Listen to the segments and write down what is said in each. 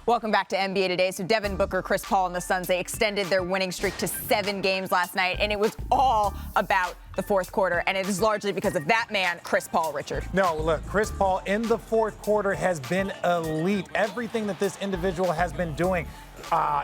Welcome back to NBA Today. So Devin Booker, Chris Paul, and the Suns, they extended their winning streak to 7 games last night, and it was all about the fourth quarter, and it is largely because of that man, Chris Paul, Richard. No, look, Chris Paul in the fourth quarter has been elite. Everything that this individual has been doing,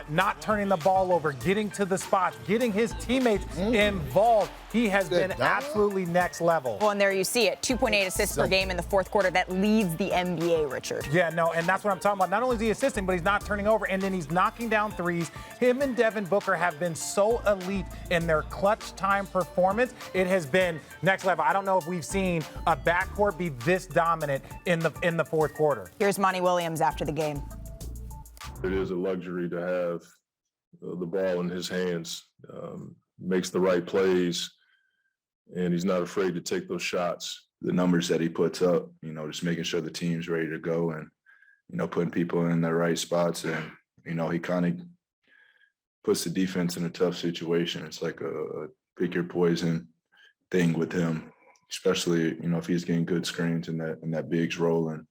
not turning the ball over, getting to the spots, getting his teammates involved. He has been absolutely next level. Well, and there you see it, 2.8 assists per game in the fourth quarter. That leads the NBA, Richard. Yeah, no, and that's what I'm talking about. Not only is he assisting, but he's not turning over, and then he's knocking down threes. Him and Devin Booker have been so elite in their clutch time performance. It has been next level. I don't know if we've seen a backcourt be this dominant in the fourth quarter. Here's Monty Williams after the game. It is a luxury to have the ball in his hands, makes the right plays, and he's not afraid to take those shots. The numbers that he puts up, just making sure the team's ready to go and, putting people in the right spots. And, he kind of puts the defense in a tough situation. It's like a pick your poison thing with him, especially, if he's getting good screens and that Biggs rolling,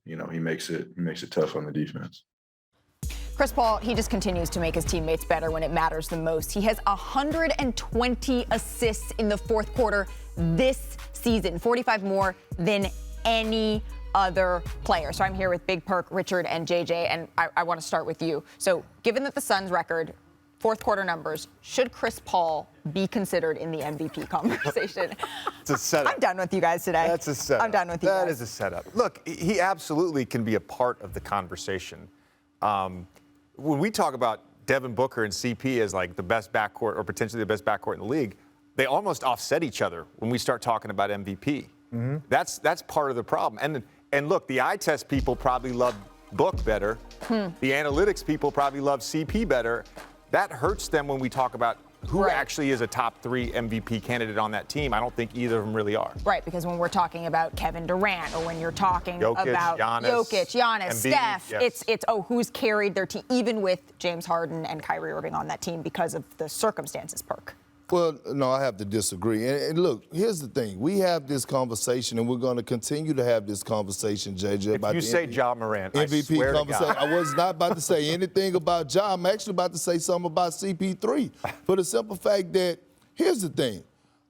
he makes it tough on the defense. Chris Paul, he just continues to make his teammates better when it matters the most. He has 120 assists in the fourth quarter this season, 45 more than any other player. So I'm here with Big Perk, Richard, and JJ, and I want to start with you. So given that the Suns' record, fourth quarter numbers, should Chris Paul be considered in the MVP conversation? It's a setup. I'm done with you guys today. That's a setup. I'm done with you guys. That is a setup. Look, he absolutely can be a part of the conversation. When we talk about Devin Booker and CP as like the best backcourt or potentially the best backcourt in the league, they almost offset each other when we start talking about MVP. Mm-hmm. That's part of the problem. And look, the eye test people probably love Book better. The analytics people probably love CP better. That hurts them when we talk about who actually is a top 3 MVP candidate on that team. I don't think either of them really are. Right, because when we're talking about Kevin Durant or when you're talking Jokic, about Jokic, Giannis, Embiid, Steph, yes. it's who's carried their team, even with James Harden and Kyrie Irving on that team because of the circumstances, Perk. Well, no, I have to disagree. And look, here's the thing. We have this conversation, and we're going to continue to have this conversation, JJ. If you say Ja Morant, MVP I swear conversation. to God. I was not about to say anything about Ja. I'm actually about to say something about CP3 for the simple fact that, here's the thing.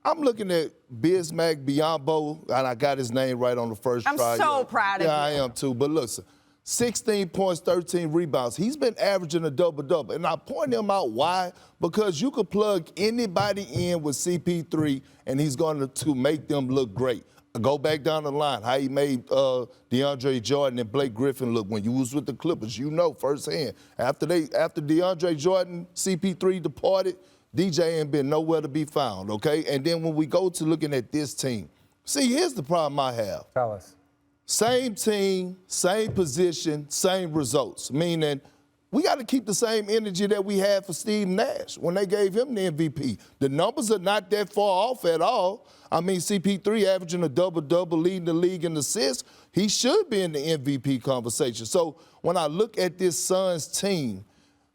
I'm looking at Bismack Biyombo, and I got his name right on the first try. I'm so proud of you. Yeah, I am too. But listen, 16 points, 13 rebounds. He's been averaging a double-double. And I point him out why? Because you could plug anybody in with CP3, and he's going to make them look great. Go back down the line, how he made DeAndre Jordan and Blake Griffin look when you was with the Clippers. You know firsthand. After DeAndre Jordan, CP3 departed, DJ ain't been nowhere to be found, okay? And then when we go to looking at this team, see, here's the problem I have. Tell us. Same team, same position, same results, meaning we got to keep the same energy that we had for Steve Nash when they gave him the MVP. The numbers are not that far off at all. I mean, CP3 averaging a double-double, leading the league in assists. He should be in the MVP conversation. So when I look at this Suns team,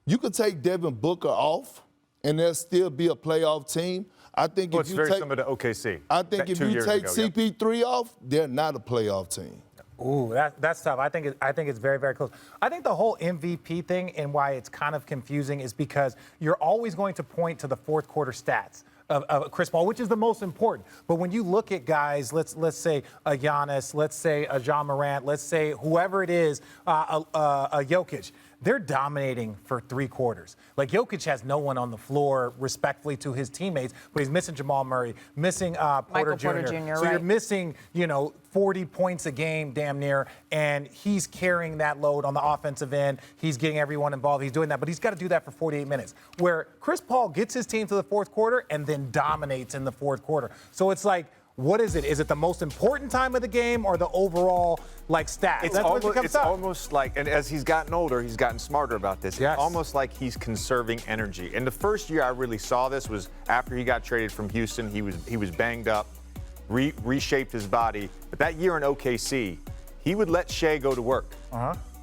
you could take Devin Booker off, and there'll still be a playoff team. I think it's very similar to OKC. I think if you take CP3 off, they're not a playoff team. Ooh, that's tough. I think it's very, very close. I think the whole MVP thing and why it's kind of confusing is because you're always going to point to the fourth quarter stats of Chris Paul, which is the most important. But when you look at guys, let's say a Giannis, let's say a Ja Morant, let's say whoever it is, a Jokic, they're dominating for 3 quarters. Like, Jokic has no one on the floor, respectfully to his teammates, but he's missing Jamal Murray, missing Porter Jr. So you're missing, 40 points a game, damn near, and he's carrying that load on the offensive end. He's getting everyone involved. He's doing that, but he's got to do that for 48 minutes, where Chris Paul gets his team to the fourth quarter and then dominates in the fourth quarter. So it's like, what is it? Is it the most important time of the game or the overall, stats? It's almost like, and as he's gotten older, he's gotten smarter about this. Yes. It's almost like he's conserving energy. And the first year I really saw this was after he got traded from Houston. He was banged up, reshaped his body. But that year in OKC, he would let Shea go to work.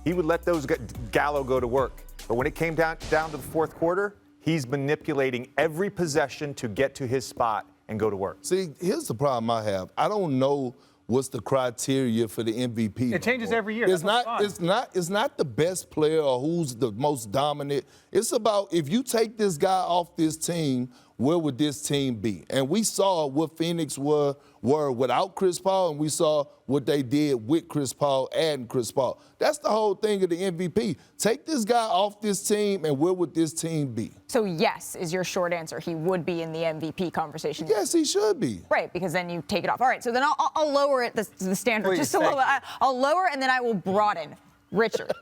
He would let those Gallo go to work. But when it came down to the fourth quarter, he's manipulating every possession to get to his spot and go to work. See, here's the problem I have. I don't know what's the criteria for the MVP. It changes every year. It's That's not. what's fun. It's not the best player or who's the most dominant. It's about if you take this guy off this team, where would this team be? And we saw what Phoenix were without Chris Paul, and we saw what they did with Chris Paul and Chris Paul. That's the whole thing of the MVP. Take this guy off this team, and where would this team be? So yes is your short answer. He would be in the MVP conversation. Yes, he should be. Right, because then you take it off. All right, so then I'll lower it the standard Please, just a little bit. I'll lower and then I will broaden. Richard,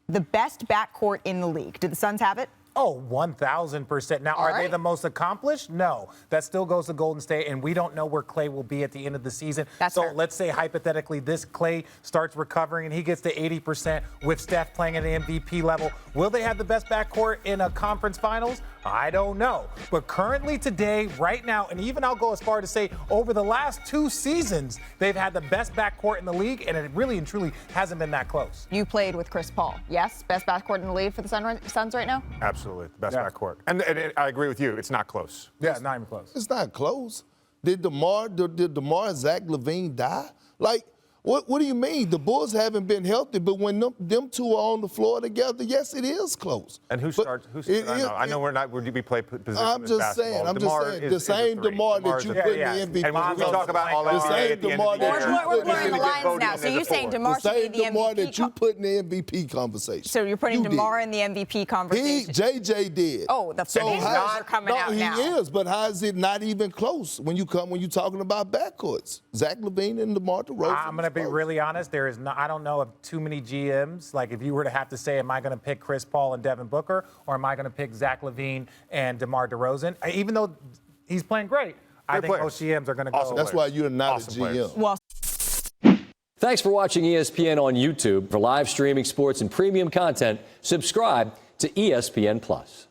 the best backcourt in the league. Do the Suns have it? Oh, 1,000%. Now, are they right. the most accomplished? No. That still goes to Golden State, and we don't know where Klay will be at the end of the season. That's so fair. let's say, hypothetically, this Klay starts recovering and he gets to 80% with Steph playing at an MVP level. Will they have the best backcourt in a conference finals? I don't know. But currently today, right now, and even I'll go as far to say over the last 2 seasons, they've had the best backcourt in the league, and it really and truly hasn't been that close. You played with Chris Paul. Yes, best backcourt in the league for the Suns right now? Absolutely. The best Yeah. backcourt. And I agree with you. It's not close. Yeah, not even close. It's not close. Did DeMar and Zach LaVine die? Like, what do you mean? The Bulls haven't been healthy, but when them two are on the floor together, yes, it is close. And who But starts? I know we're not. We play position. I'm just saying. The same DeMar that you put in the MVP. And we talk about all the same DeMar that you We're put blurring in the the lines now. So you're saying DeMar the should be same the DeMar MVP. that you put in the MVP conversation. So you're putting You DeMar did. in the MVP conversation. JJ did. Oh, the names are coming out now. He is, but how is it not even close when you're talking about backcourts? Zach LaVine and DeMar DeRozan. I'm going to be really honest. There is I don't know of too many GMs. Like, if you were to have to say, am I going to pick Chris Paul and Devin Booker, or am I going to pick Zach LaVine and DeMar DeRozan? Even though he's playing great, I think most GMs are going to go. That's why you're not a GM. Well, Thanks for watching ESPN on YouTube. For live streaming sports and premium content, subscribe to ESPN+.